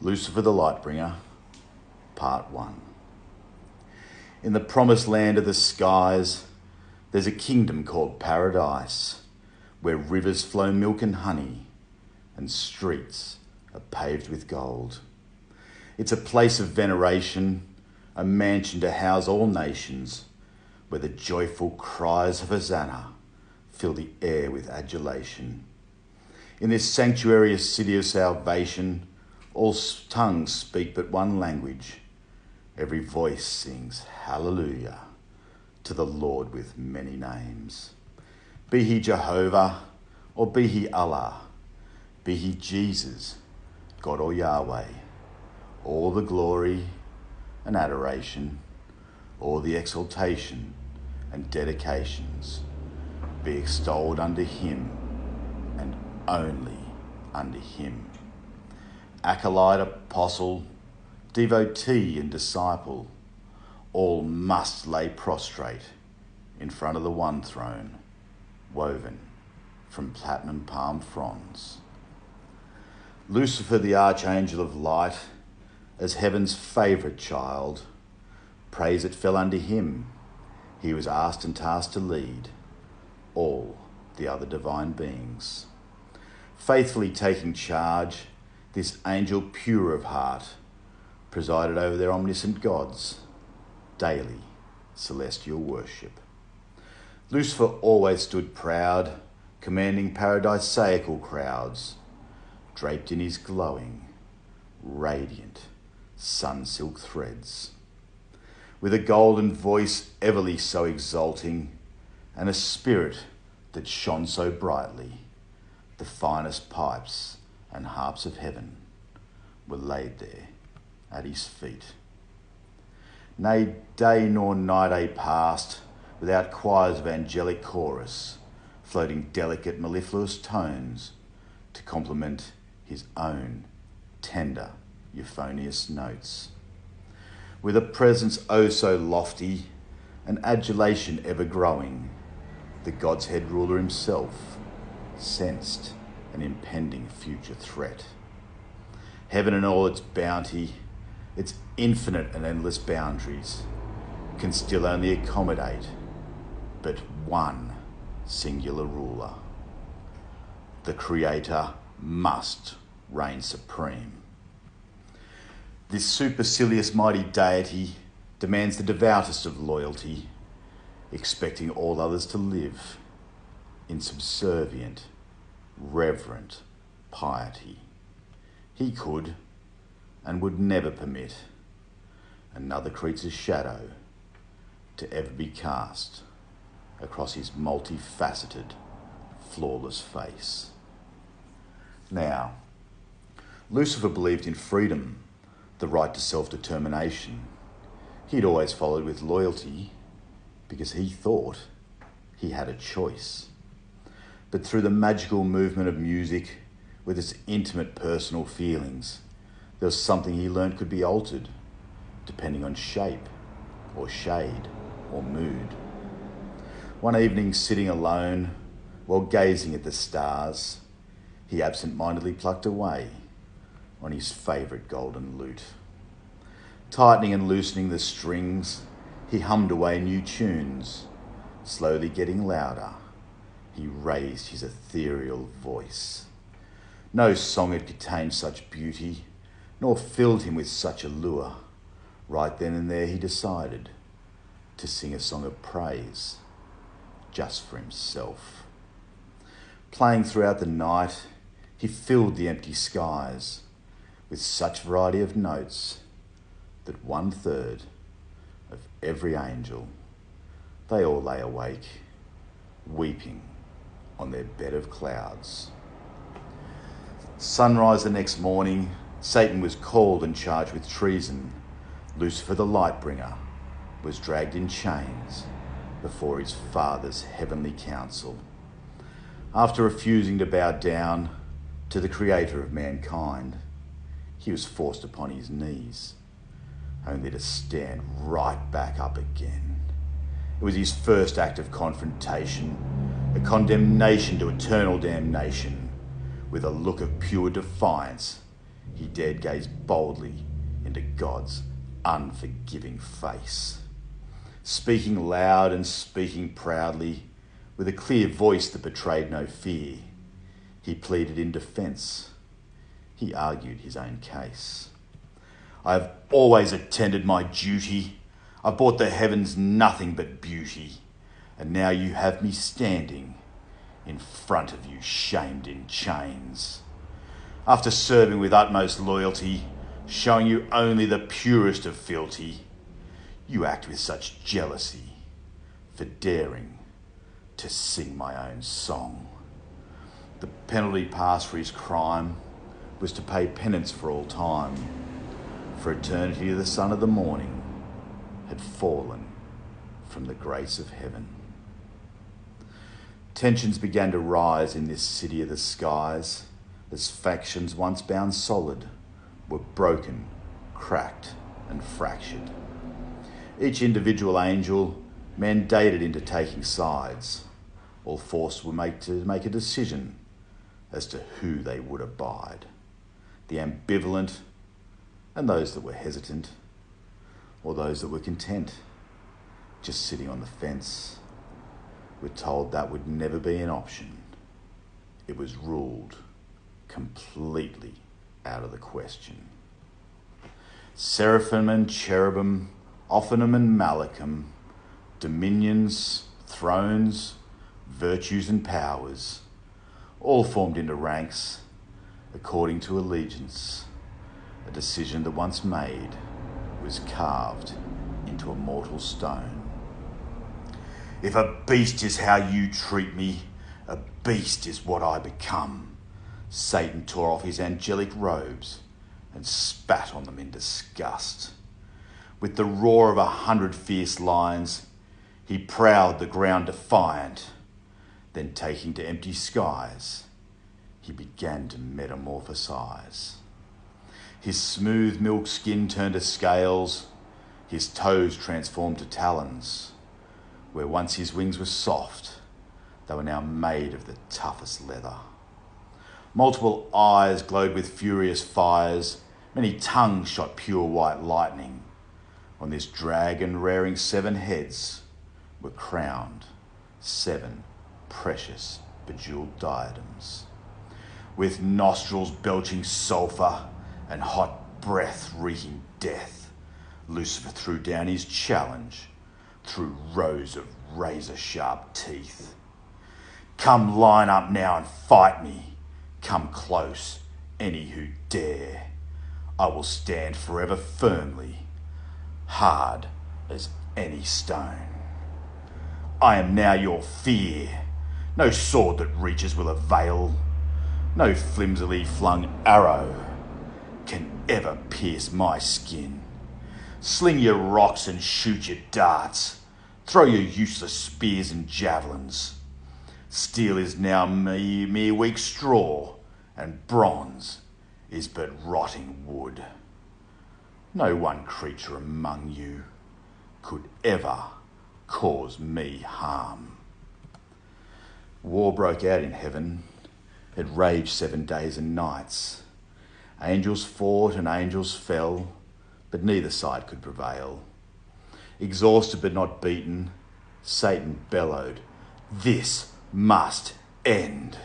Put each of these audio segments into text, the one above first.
Lucifer the Lightbringer, Part 1. In the promised land of the skies, there's a kingdom called Paradise, where rivers flow milk and honey, and streets are paved with gold. It's a place of veneration, a mansion to house all nations, where the joyful cries of Hosanna fill the air with adulation. In this sanctuary city of salvation, all tongues speak but one language. Every voice sings hallelujah to the Lord with many names. Be he Jehovah or be he Allah, be he Jesus, God or Yahweh, all the glory and adoration, all the exaltation and dedications be extolled unto him and only unto him. Acolyte, apostle, devotee and disciple, all must lay prostrate in front of the one throne, woven from platinum palm fronds. Lucifer, the archangel of light, as heaven's favourite child, praise it fell unto him. He was asked and tasked to lead all the other divine beings. Faithfully taking charge, this angel pure of heart presided over their omniscient gods, daily celestial worship. Lucifer always stood proud, commanding paradisaical crowds, draped in his glowing, radiant sun-silk threads. With a golden voice everly so exalting, and a spirit that shone so brightly, the finest pipes and harps of heaven were laid there at his feet. Nay, day nor night a passed without choirs of angelic chorus, floating delicate mellifluous tones to complement his own tender euphonious notes. With a presence oh so lofty, an adulation ever growing, the God's head ruler himself sensed an impending future threat. Heaven and all its bounty, its infinite and endless boundaries, can still only accommodate but one singular ruler. The Creator must reign supreme. This supercilious mighty deity demands the devoutest of loyalty, expecting all others to live in subservient, reverent piety. He could and would never permit another creature's shadow to ever be cast across his multifaceted, flawless face. Now, Lucifer believed in freedom, the right to self-determination. He'd always followed with loyalty because he thought he had a choice. But through the magical movement of music, with its intimate personal feelings, there was something he learned could be altered, depending on shape, or shade, or mood. One evening, sitting alone, while gazing at the stars, he absent-mindedly plucked away on his favourite golden lute. Tightening and loosening the strings, he hummed away new tunes. Slowly getting louder, he raised his ethereal voice. No song had contained such beauty, nor filled him with such allure. Right then and there he decided to sing a song of praise, just for himself. Playing throughout the night, he filled the empty skies with such variety of notes that 1/3 of every angel, they all lay awake, weeping on their bed of clouds. Sunrise the next morning, Satan was called and charged with treason. Lucifer the Lightbringer was dragged in chains before his Father's heavenly council. After refusing to bow down to the Creator of mankind, he was forced upon his knees, only to stand right back up again. It was his first act of confrontation, a condemnation to eternal damnation. With a look of pure defiance, he dared gaze boldly into God's unforgiving face. Speaking loud and speaking proudly, with a clear voice that betrayed no fear, he pleaded in defence. He argued his own case. I have always attended my duty. I've brought the heavens nothing but beauty. And now you have me standing in front of you, shamed in chains. After serving with utmost loyalty, showing you only the purest of fealty, you act with such jealousy for daring to sing my own song. The penalty passed for his crime was to pay penance for all time. For eternity the son of the morning had fallen from the grace of heaven. Tensions began to rise in this city of the skies as factions once bound solid were broken, cracked and fractured. Each individual angel mandated into taking sides. All forced were to make a decision as to who they would abide. The ambivalent and those that were hesitant, or those that were content, just sitting on the fence, were told that would never be an option. It was ruled completely out of the question. Seraphim and cherubim, Ophanim and Malachim, dominions, thrones, virtues and powers, all formed into ranks according to allegiance. A decision that once made was carved into a mortal stone. If a beast is how you treat me, a beast is what I become. Satan tore off his angelic robes and spat on them in disgust. With the roar of 100 fierce lions, he prowled the ground defiant. Then taking to empty skies, he began to metamorphosize. His smooth milk skin turned to scales, his toes transformed to talons. Where once his wings were soft, they were now made of the toughest leather. Multiple eyes glowed with furious fires, many tongues shot pure white lightning. On this dragon rearing 7 heads were crowned 7 precious bejeweled diadems. With nostrils belching sulphur and hot breath reeking death, Lucifer threw down his challenge through rows of razor-sharp teeth. Come line up now and fight me. Come close, any who dare. I will stand forever firmly, hard as any stone. I am now your fear. No sword that reaches will avail. No flimsily flung arrow can ever pierce my skin. Sling your rocks and shoot your darts. Throw your useless spears and javelins. Steel is now mere weak straw, and bronze is but rotting wood. No one creature among you could ever cause me harm. War broke out in heaven. It raged 7 days and nights. Angels fought and angels fell, but neither side could prevail. Exhausted but not beaten, Satan bellowed, "This must end."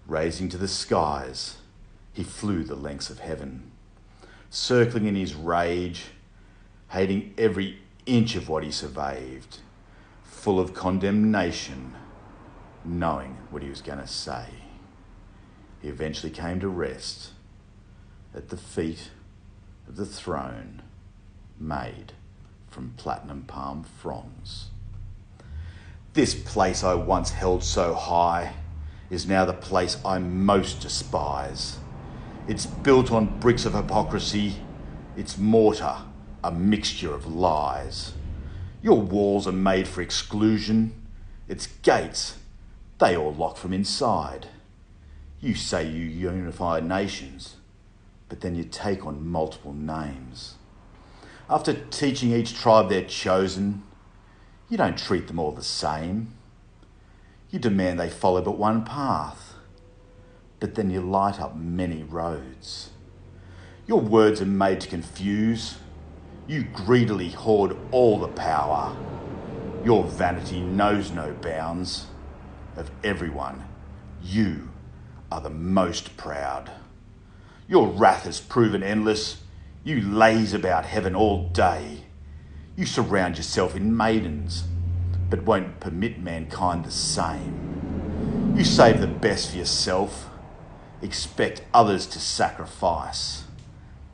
Raising to the skies, he flew the lengths of heaven, circling in his rage, hating every inch of what he surveyed, full of condemnation, knowing what he was going to say. He eventually came to rest at the feet of the throne made from platinum palm fronds. This place I once held so high is now the place I most despise. It's built on bricks of hypocrisy, its mortar a mixture of lies. Your walls are made for exclusion, its gates, they all lock from inside. You say you unify nations, but then you take on multiple names. After teaching each tribe their chosen, you don't treat them all the same. You demand they follow but one path, but then you light up many roads. Your words are made to confuse. You greedily hoard all the power. Your vanity knows no bounds. Of everyone, you are the most proud. Your wrath has proven endless. You laze about heaven all day. You surround yourself in maidens, but won't permit mankind the same. You save the best for yourself, expect others to sacrifice.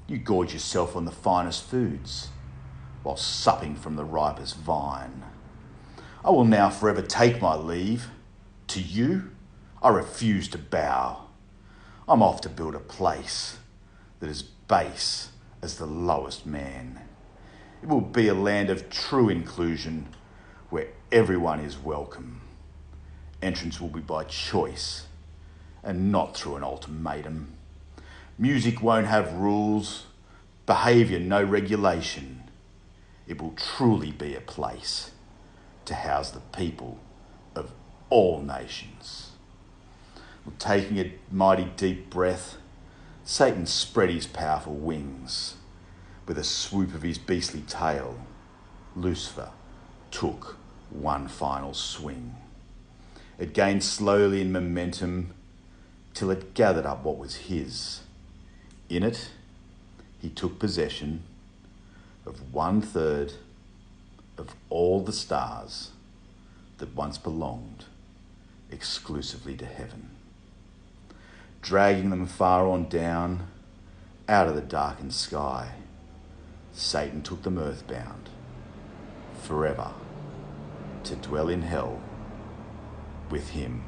You gorge yourself on the finest foods, while supping from the ripest vine. I will now forever take my leave. To you, I refuse to bow. I'm off to build a place that is base as the lowest man. It will be a land of true inclusion where everyone is welcome. Entrance will be by choice and not through an ultimatum. Music won't have rules, behaviour no regulation. It will truly be a place to house the people of all nations. Taking a mighty deep breath, Satan spread his powerful wings. With a swoop of his beastly tail, Lucifer took one final swing. It gained slowly in momentum till it gathered up what was his. In it, he took possession of 1/3 of all the stars that once belonged exclusively to heaven. Dragging them far on down, out of the darkened sky, Satan took them earthbound, forever, to dwell in hell with him